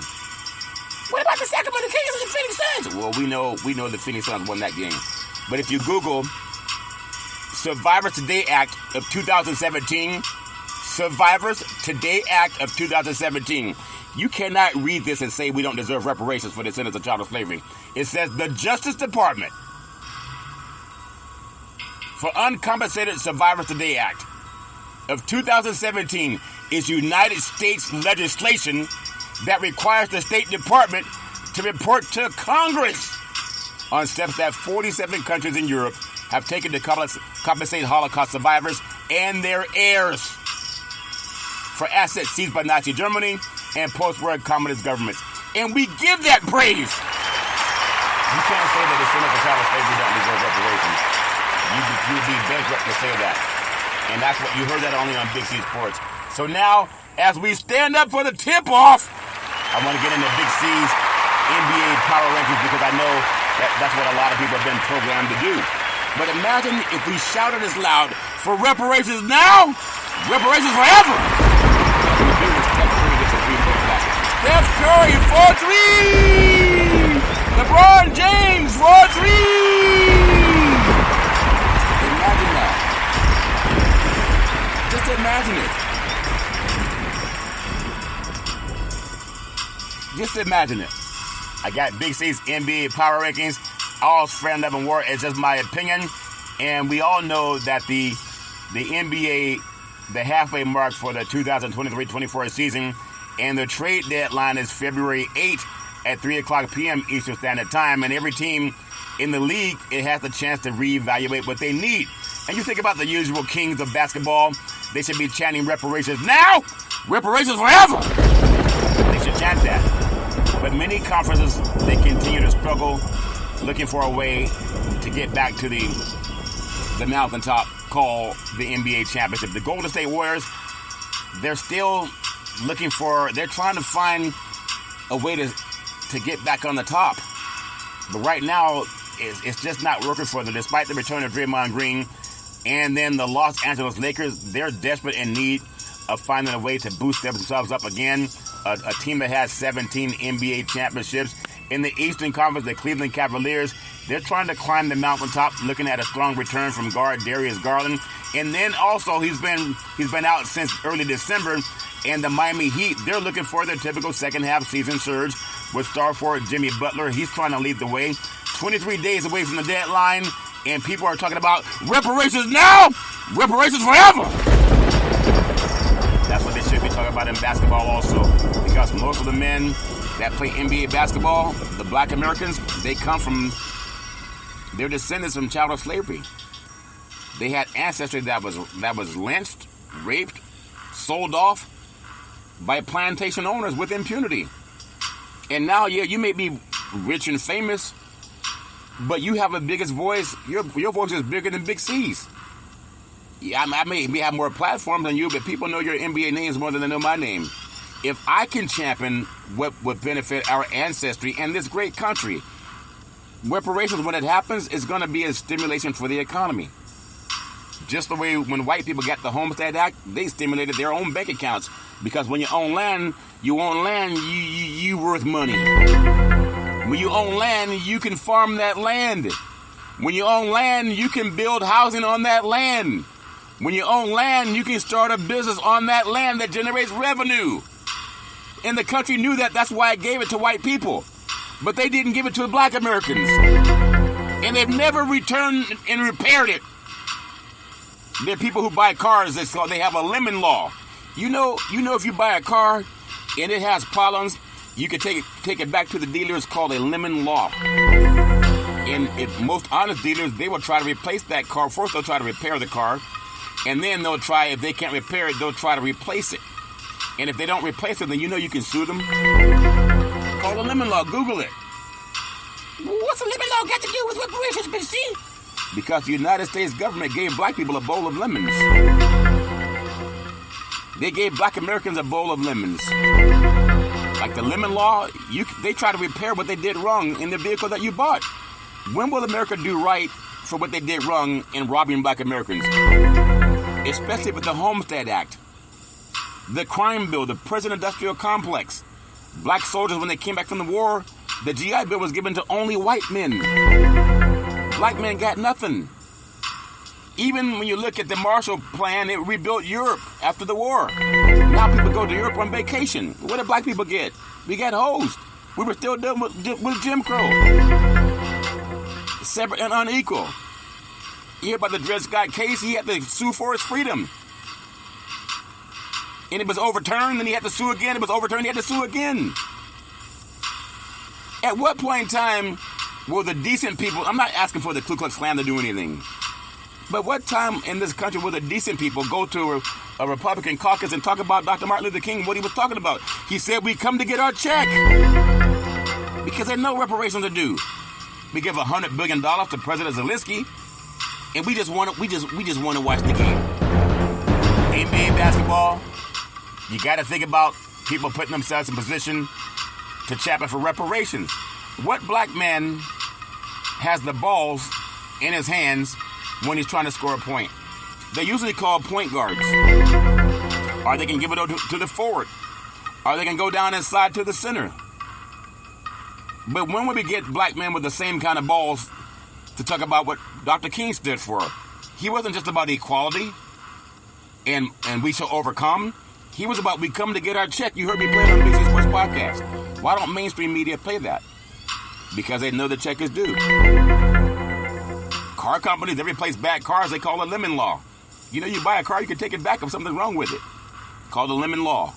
What about the Sacramento Kings and the Phoenix Suns? Well, we know the Phoenix Suns won that game. But if you Google Survivors Today Act of 2017, Survivors Today Act of 2017, you cannot read this and say we don't deserve reparations for the descendants of child slavery. It says the Justice Department, for Uncompensated Survivors Today Act of 2017, is United States legislation that requires the State Department to report to Congress on steps that 47 countries in Europe have taken to compensate Holocaust survivors and their heirs for assets seized by Nazi Germany and post-war communist governments. And we give that praise. You can't say that the descendants of child slavery don't deserve reparations. You would be bankrupt to say that. And that's what you heard that only on Big C Sports. So now, as we stand up for the tip-off, I want to get into Big C's NBA power rankings because I know that's what a lot of people have been programmed to do. But imagine if we shouted as loud for reparations now, reparations forever. As we do when Steph Curry gets a three-point basket. Steph Curry for three! LeBron James for three! Imagine that. Just imagine it. Just imagine it. I got Big C's NBA power rankings. All fair and level war. It's just my opinion. And we all know that the NBA, the halfway mark for the 2023-24 season, and the trade deadline is February 8th at 3 o'clock p.m. Eastern Standard Time. And every team in the league, it has the chance to reevaluate what they need. And you think about the usual kings of basketball, they should be chanting reparations now, reparations forever. They should chant that. But many conferences, they continue to struggle, looking for a way to get back to the mountaintop called the NBA championship. The Golden State Warriors, they're still they're trying to find a way to get back on the top. But right now, it's just not working for them, despite the return of Draymond Green. And then the Los Angeles Lakers, they're desperate in need of finding a way to boost themselves up again. A team that has 17 NBA championships. In the Eastern Conference, the Cleveland Cavaliers, they're trying to climb the mountaintop, looking at a strong return from guard Darius Garland. And then also, he's been out since early December. And the Miami Heat, they're looking for their typical second-half season surge with star forward Jimmy Butler. He's trying to lead the way. 23 days away from the deadline, and people are talking about reparations now, reparations forever. That's what they should be talking about in basketball also, because most of the men that play NBA basketball, the black Americans, they're descendants from child slavery. They had ancestry that was lynched, raped, sold off by plantation owners with impunity. And now, yeah, you may be rich and famous, but you have a biggest voice. Your voice is bigger than Big C's. Yeah, I may have more platforms than you, but people know your NBA names more than they know my name. If I can champion what would benefit our ancestry and this great country, reparations, when it happens, is going to be a stimulation for the economy. Just the way when white people got the Homestead Act, they stimulated their own bank accounts. Because when you own land, you worth money. When you own land, you can farm that land. When you own land, you can build housing on that land. When you own land, you can start a business on that land that generates revenue. And the country knew that. That's why it gave it to white people. But they didn't give it to the black Americans. And they've never returned and repaired it. There are people who buy cars, they have a lemon law. You know, if you buy a car and it has problems, you can take it back to the dealer. It's called a lemon law. And most honest dealers, they will try to replace that car. First, they'll try to repair the car. And then they'll try, if they can't repair it, they'll try to replace it. And if they don't replace it, then you know you can sue them. Call the lemon law. Google it. What's the lemon law got to do with reparations, BC? Because the United States government gave black people a bowl of lemons. They gave black Americans a bowl of lemons. Like the lemon law, they try to repair what they did wrong in the vehicle that you bought. When will America do right for what they did wrong in robbing black Americans? Especially with the Homestead Act, the crime bill, the prison industrial complex. Black soldiers, when they came back from the war, the GI Bill was given to only white men. Black men got nothing. Even when you look at the Marshall Plan, it rebuilt Europe after the war. Now people go to Europe on vacation. What did black people get? We got hosed. We were still dealing with Jim Crow. Separate and unequal. You hear about the Dred Scott case? He had to sue for his freedom. And it was overturned, and he had to sue again. It was overturned, he had to sue again. At what point in time will the decent people, I'm not asking for the Ku Klux Klan to do anything, but what time in this country will the decent people go to a Republican caucus and talk about Dr. Martin Luther King, what he was talking about? He said, we come to get our check. Because there's no reparations to do. We give $100 billion to President Zelensky, and we just want to watch the game. NBA basketball, you got to think about people putting themselves in position to champion for reparations. What black man has the balls in his hands when he's trying to score a point? They're usually called point guards. Or they can give it to the forward. Or they can go down inside to the center. But when will we get black men with the same kind of balls to talk about what Dr. King stood for? He wasn't just about equality and we shall overcome. He was about we come to get our check. You heard me play it on the Big C Sports Podcast. Why don't mainstream media play that? Because they know the check is due. Car companies, they replace bad cars, they call it lemon law. You know, you buy a car, you can take it back if something's wrong with it. Called the lemon law.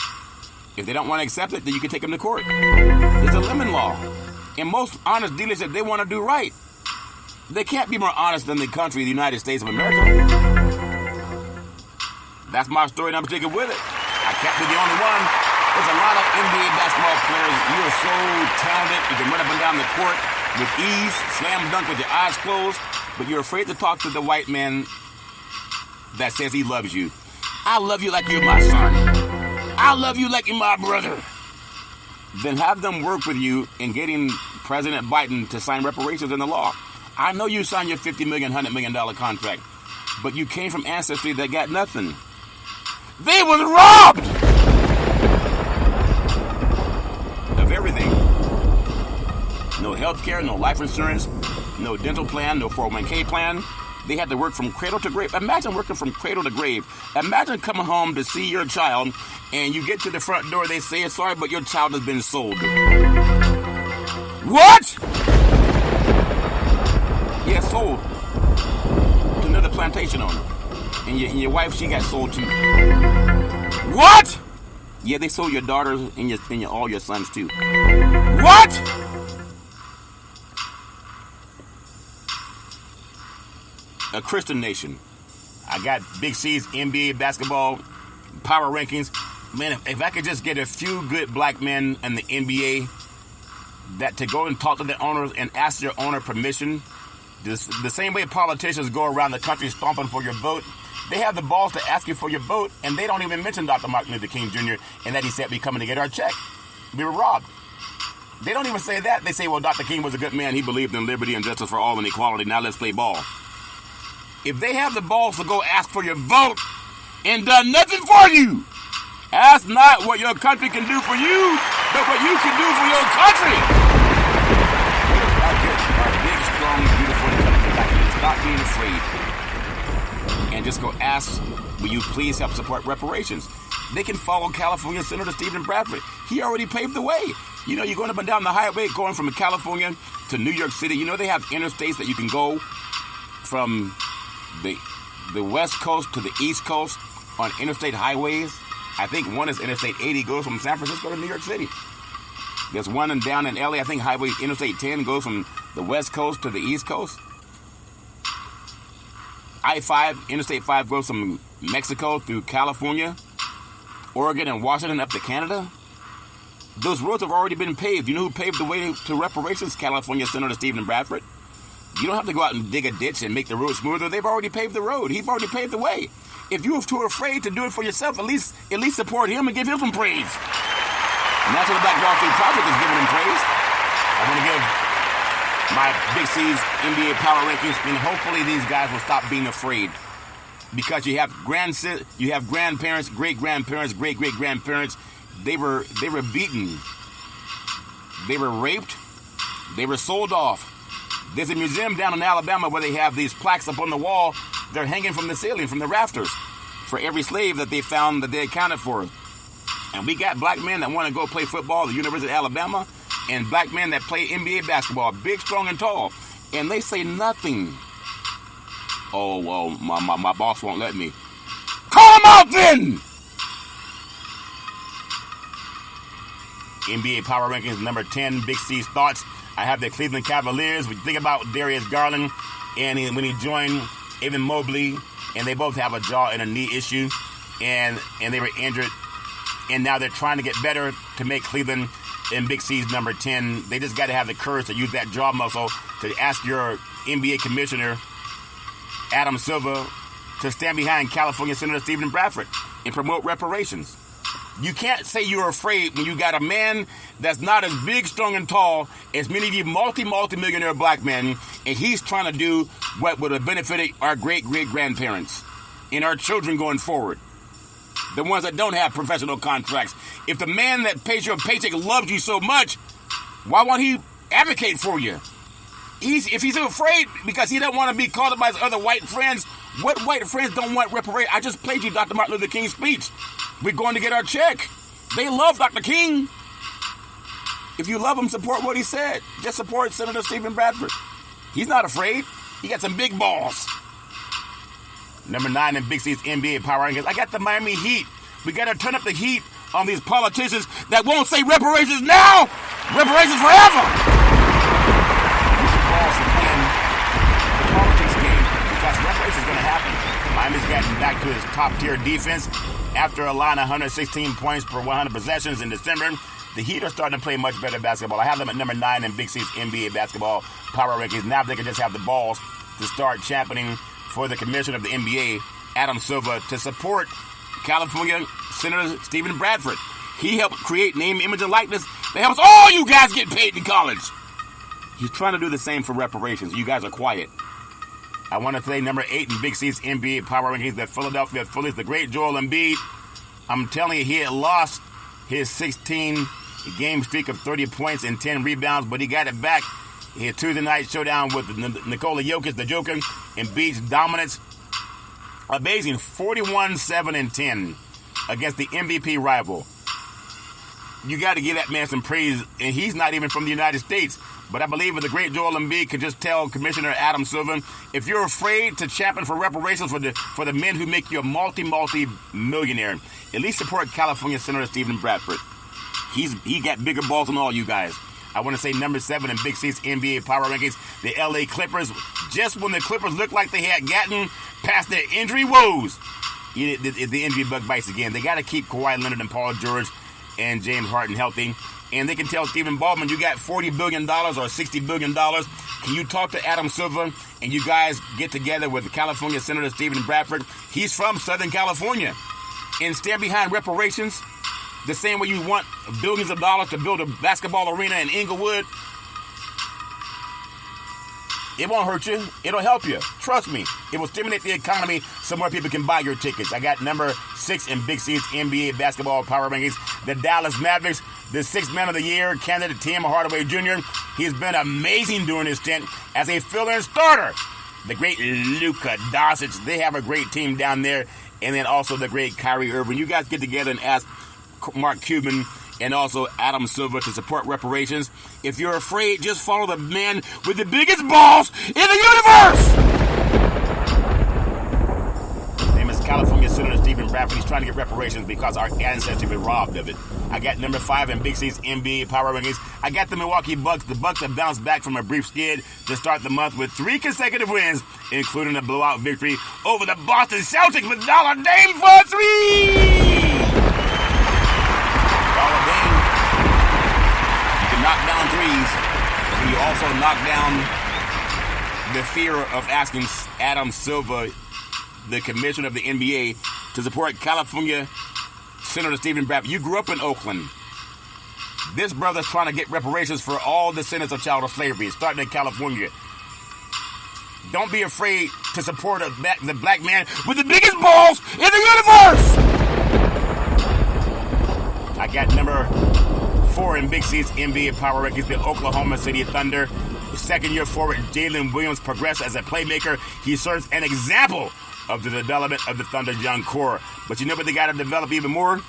If they don't want to accept it, then you can take them to court. It's a lemon law. And most honest dealers, if they want to do right, they can't be more honest than the country, the United States of America. That's my story, and I'm sticking with it. I can't be the only one. There's a lot of NBA basketball players. You are so talented. You can run up and down the court with ease, slam dunk with your eyes closed, but you're afraid to talk to the white man that says he loves you. I love you like you're my son. I love you like you're my brother. Then have them work with you in getting President Biden to sign reparations in the law. I know you signed your $50 million, $100 million contract, but you came from ancestry that got nothing. They was robbed of everything. No health care, no life insurance, no dental plan, no 401k plan. They had to work from cradle to grave. Imagine working from cradle to grave. Imagine coming home to see your child, and you get to the front door, they say, sorry, but your child has been sold. What? Yeah, sold to another plantation owner. And your wife, she got sold too. What? Yeah, they sold your daughters and all your sons too. What? A Christian nation. I got Big C's NBA basketball power rankings. Man, if I could just get a few good black men in the NBA that to go and talk to the owners and ask their owner permission, the same way politicians go around the country stomping for your vote, they have the balls to ask you for your vote, and they don't even mention Dr. Martin Luther King Jr. and that he said we coming to get our check. We were robbed. They don't even say that. They say, well, Dr. King was a good man. He believed in liberty and justice for all and equality. Now let's play ball. If they have the balls to go ask for your vote and done nothing for you, ask not what your country can do for you, but what you can do for your country. Our big, strong, beautiful, intelligent black men. Stop being afraid. And just go ask, will you please help support reparations? They can follow California Senator Stephen Bradford. He already paved the way. You know, you're going up and down the highway, going from California to New York City. You know, they have interstates that you can go from the West Coast to the East Coast on interstate highways. I think one is Interstate 80, goes from San Francisco to New York City. There's one down in LA, I think Highway Interstate 10 goes from the West Coast to the East Coast. I-5, Interstate 5 goes from Mexico through California, Oregon, and Washington up to Canada. Those roads have already been paved. You know who paved the way to reparations? California Senator Stephen Bradford. You don't have to go out and dig a ditch and make the road smoother. They've already paved the road. He's already paved the way. If you're too afraid to do it for yourself, at least support him and give him some praise. National Black Wall Street Project is giving him praise. I want to give my Big C's NBA power rankings, and hopefully these guys will stop being afraid. Because you have grandparents, great-grandparents, great-great-grandparents. They were beaten. They were raped. They were sold off. There's a museum down in Alabama where they have these plaques up on the wall. They're hanging from the ceiling, from the rafters, for every slave that they found that they accounted for. And we got black men that want to go play football at the University of Alabama, and black men that play NBA basketball, big, strong, and tall. And they say nothing. Oh, well, my boss won't let me. Call them out then! NBA Power Rankings, number 10, Big C's thoughts. I have the Cleveland Cavaliers. We think about Darius Garland, and when he joined Evan Mobley, and they both have a jaw and a knee issue, and they were injured, and now they're trying to get better to make Cleveland in Big C's number 10. They just got to have the courage to use that jaw muscle to ask your NBA commissioner, Adam Silver, to stand behind California Senator Stephen Bradford and promote reparations. You can't say you're afraid when you got a man that's not as big, strong, and tall as many of you multi-millionaire black men, and he's trying to do what would have benefited our great-great-grandparents and our children going forward. The ones that don't have professional contracts. If the man that pays your paycheck loves you so much, why won't he advocate for you? If he's afraid because he don't want to be called up by his other white friends, what white friends don't want reparations? I just played you Dr. Martin Luther King's speech. We're going to get our check. They love Dr. King. If you love him, support what he said. Just support Senator Stephen Bradford. He's not afraid. He got some big balls. Number 9 in Big C's NBA Power Rankings. I got the Miami Heat. We got to turn up the heat on these politicians that won't say reparations now, reparations forever. Also playing the politics game because reparations is going to happen. Miami's gotten back to his top-tier defense. After allowing 116 points per 100 possessions in December, the Heat are starting to play much better basketball. I have them at number 9 in Big C's NBA basketball power rankings. Now they can just have the balls to start championing for the commissioner of the NBA, Adam Silver, to support California Senator Stephen Bradford. He helped create name, image, and likeness that helps all you guys get paid in college. He's trying to do the same for reparations. You guys are quiet. I want to say number 8 in Big C's NBA power rankings, the Philadelphia Phillies, the great Joel Embiid. I'm telling you, he had lost his 16-game streak of 30 points and 10 rebounds, but he got it back. He had Tuesday night showdown with Nikola Jokic, the Joker. Embiid's dominance, amazing, 41-7-10 against the MVP rival. You got to give that man some praise, and he's not even from the United States. But I believe the great Joel Embiid could just tell Commissioner Adam Silver, if you're afraid to champion for reparations for the men who make you a multi-millionaire, at least support California Senator Stephen Bradford. He got bigger balls than all you guys. I want to say number 7 in Big C's NBA power rankings, the LA Clippers. Just when the Clippers looked like they had gotten past their injury woes, the injury bug bites again. They got to keep Kawhi Leonard and Paul George and James Harden healthy. And they can tell Stephen Baldwin, you got $40 billion or $60 billion. Can you talk to Adam Silver and you guys get together with California Senator Stephen Bradford? He's from Southern California. And stand behind reparations the same way you want billions of dollars to build a basketball arena in Inglewood. It won't hurt you. It'll help you. Trust me. It will stimulate the economy so more people can buy your tickets. I got number 6 in Big C's NBA basketball power rankings. The Dallas Mavericks, the 6th man of the year, candidate Tim Hardaway Jr. He's been amazing during his stint as a fill-in starter. The great Luka Doncic. They have a great team down there. And then also the great Kyrie Irving. You guys get together and ask Mark Cuban and also Adam Silva to support reparations. If you're afraid, just follow the man with the biggest balls in the universe! California Senator Stephen Bradford. He's trying to get reparations because our ancestors were robbed of it. I got number 5 in Big C's NBA Power Rankings. I got the Milwaukee Bucks. The Bucks have bounced back from a brief skid to start the month with 3 consecutive wins, including a blowout victory over the Boston Celtics with Dollar Dame for 3! Dollar Dame, you can knock down threes, but you also knock down the fear of asking Adam Silva, the commissioner of the NBA, to support California Senator Stephen Bradford. You grew up in Oakland. This brother's trying to get reparations for all descendants of child slavery, starting in California. Don't be afraid to support the black man with the biggest balls in the universe! I got number 4 in Big C's NBA Power Rankings, the Oklahoma City Thunder. Second-year forward Jalen Williams progressed as a playmaker. He serves an example of the development of the Thunder young core. But you know what they got to develop even more?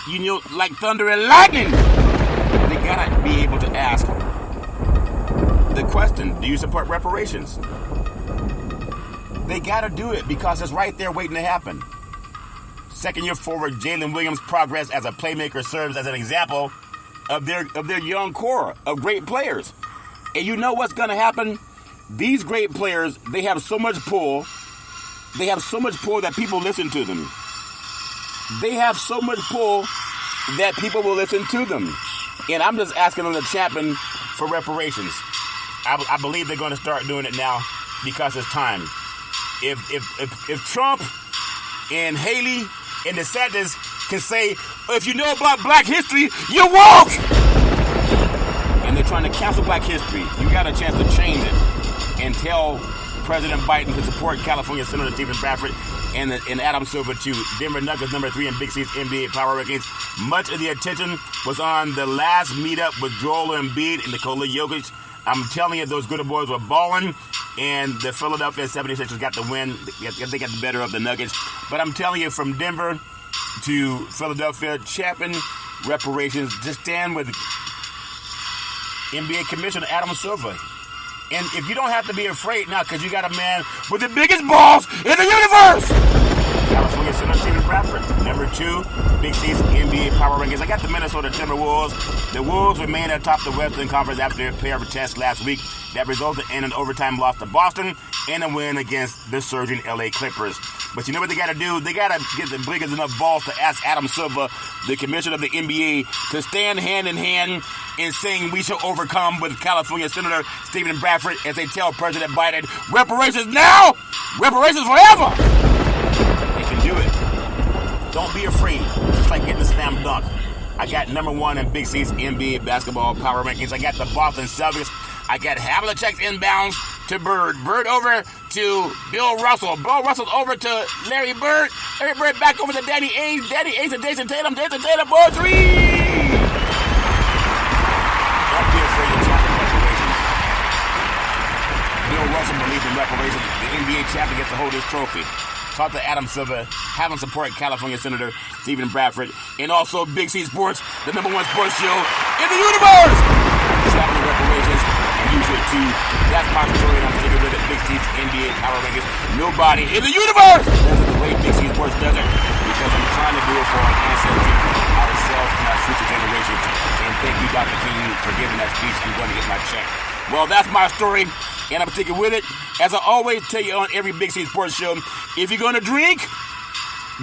You know, like thunder and lightning, they got to be able to ask the question, do you support reparations? They got to do it because it's right there waiting to happen. Second-year forward Jalen Williams' progress as a playmaker serves as an example of their young core of great players. And you know what's going to happen? These great players, they have so much pull. They have so much pull that people listen to them. They have so much pull that people will listen to them. And I'm just asking them to champion for reparations. I believe they're going to start doing it now because it's time. If Trump and Haley and DeSantis can say, if you know about black history, you won't! And they're trying to cancel black history. You got a chance to change it and tell President Biden to support California Senator Stephen Bradford and Adam Silva too. Denver Nuggets number 3 in Big C's NBA Power Rankings. Much of the attention was on the last meetup with Joel Embiid and Nikola Jokic. I'm telling you, those good boys were balling, and the Philadelphia 76ers got the win. They got the better of the Nuggets. But I'm telling you, from Denver to Philadelphia, champion reparations, just stand with NBA Commissioner Adam Silva. And if you don't have to be afraid now, because you got a man with the biggest balls in the universe! California Senator Stephen Bradford, number 2, Big C's NBA Power Rankings. I got the Minnesota Timberwolves. The Wolves remain atop the Western Conference after a pair of tests last week that resulted in an overtime loss to Boston and a win against the surging LA Clippers. But you know what they got to do? They got to get the biggest enough balls to ask Adam Silva, the commissioner of the NBA, to stand hand in hand in saying we shall overcome with California Senator Stephen Bradford as they tell President Biden, reparations now, reparations forever. They can do it. Don't be afraid. Just like getting a slam dunk. I got number 1 in Big C's NBA Basketball Power Rankings. I got the Boston Celtics. I got Havlicek inbounds to Bird. Bird over to Bill Russell. Bill Russell over to Larry Bird. Larry Bird back over to Danny Ainge. Danny Ainge to Jason Tatum. Jason Tatum for 3! Don't be afraid of champion reparations. Bill Russell believes in reparations. The NBA champion gets to hold his trophy. Talk to Adam Silva, have him support California Senator Stephen Bradford, and also Big C Sports, the number 1 sports show in the universe! Champion reparations, and you should too. That's my story, and I'm sticking with it. Big C's NBA Power Rankings. Nobody in the universe does it the way Big C Sports does it, because I'm trying to do it for our ancestors, ourselves, and our future generations. And thank you, Dr. King, for giving that speech. I'm going to get my check. Well, that's my story, and I'm sticking with it. As I always tell you on every Big C Sports show, if you're going to drink,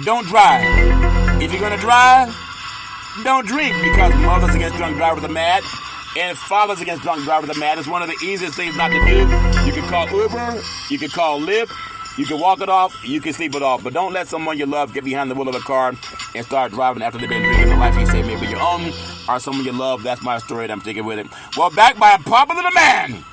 don't drive. If you're going to drive, don't drink, because mothers against drunk drivers are mad, and fathers against drunk drivers are mad. It's one of the easiest things not to do. You can call Uber, you can call Lyft, you can walk it off, you can sleep it off, but don't let someone you love get behind the wheel of a car and start driving after they've been drinking the life you say maybe your own or someone you love. That's my story, and I'm sticking with it. Well, back by a popular demand.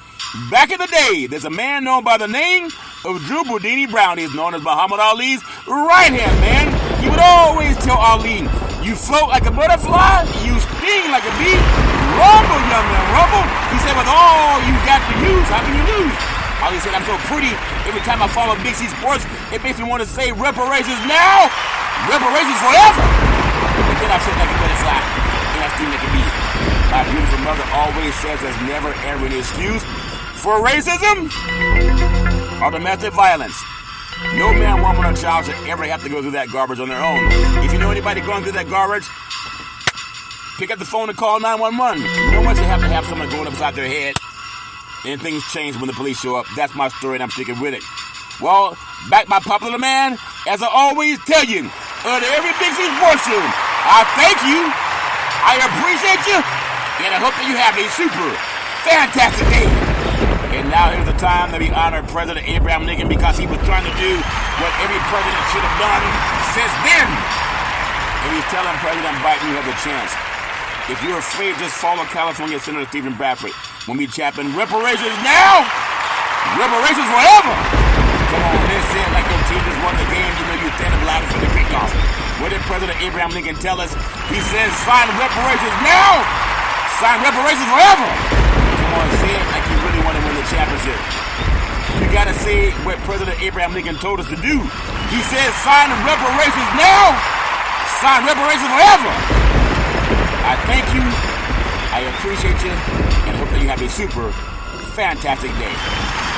Back in the day, there's a man known by the name of Drew Boudini Brown. He's known as Muhammad Ali's right-hand man. He would always tell Ali, you float like a butterfly, you sting like a bee, rumble, young man, rumble. He said, with all you got to use, how can you lose? Ali said, I'm so pretty, every time I follow Big C Sports, it makes me want to say reparations now, reparations forever. But then I said that can let it fly. And that's the thing that can be. My beautiful mother always says there's never ever an excuse for racism or domestic violence. No man, woman, or child should ever have to go through that garbage on their own. If you know anybody going through that garbage, pick up the phone and call 911. No one should have to have someone going upside their head and things change when the police show up. That's my story and I'm sticking with it. Well, back by popular man, as I always tell you, under every Big C Sports Show, I thank you, I appreciate you, and I hope that you have a super fantastic day. And now here's the time that we honor President Abraham Lincoln because he was trying to do what every president should have done since then. And he's telling President Biden you have a chance. If you're afraid, just follow California Senator Stephen Bradford when we chapping reparations now, reparations forever. Come on, let's say it like your team just won the game. You know you stand up loud for the kickoff. What did President Abraham Lincoln tell us? He says, sign reparations now, sign reparations forever. Come on, say it like you really want to win the championship. You gotta say what President Abraham Lincoln told us to do. He says, sign reparations now, sign reparations forever. I thank you, I appreciate you, and hope that you have a super fantastic day.